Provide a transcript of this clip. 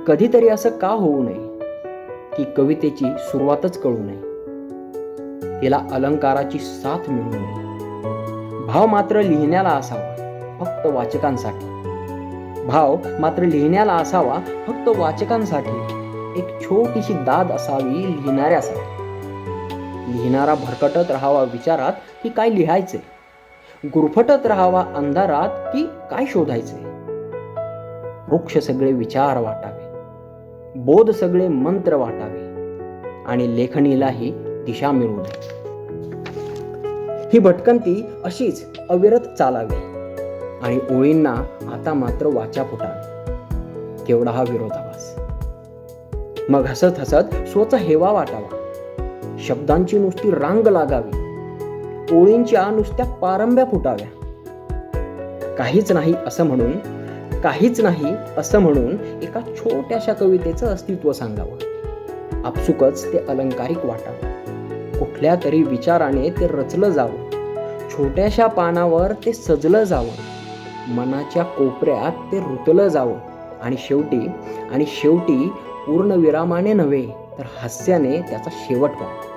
कधीतरी असं का होऊ नये की कवितेची सुरुवातच कळू नये, तिला अलंकाराची साथ मिळू नये. भाव मात्र लिहिण्याला असावा फक्त वाचकांसाठी. भाव मात्र लिहिण्याला असावा फक्त वाचकांसाठी. एक छोटीशी दाद असावी लिहिणाऱ्यासाठी. लिहिणारा भरकटत राहावा विचारात की काय लिहायचे, गुरफटत राहावा अंधारात की काय शोधायचे. वृक्ष सगळे विचार वाटावे, बोध सगळे मंत्र वाटावे आणि लेखणीलाही दिशा मिळू नये. ही भटकंती अशीच अविरत चालावी आणि ओळींना आता मात्र वाचा फुटावी. केवढा हा विरोधाभास. मग हसत हसत स्वचा हेवा वाटावा. शब्दांची नुसती रांग लागावी, ओळींच्या नुसत्या पारंब्या फुटाव्या. काहीच नाही असं म्हणून एका छोट्याशा कवितेचं अस्तित्व सांगावं. आपसुकच ते अलंकारिक वाटावं. कुठल्या तरी विचाराने ते रचलं जावं. छोट्याशा पानावर ते सजलं जावं. मनाच्या कोपऱ्यात ते रुतलं जावं आणि शेवटी पूर्ण विरामाने नव्हे तर हास्याने त्याचा शेवट व्हावा.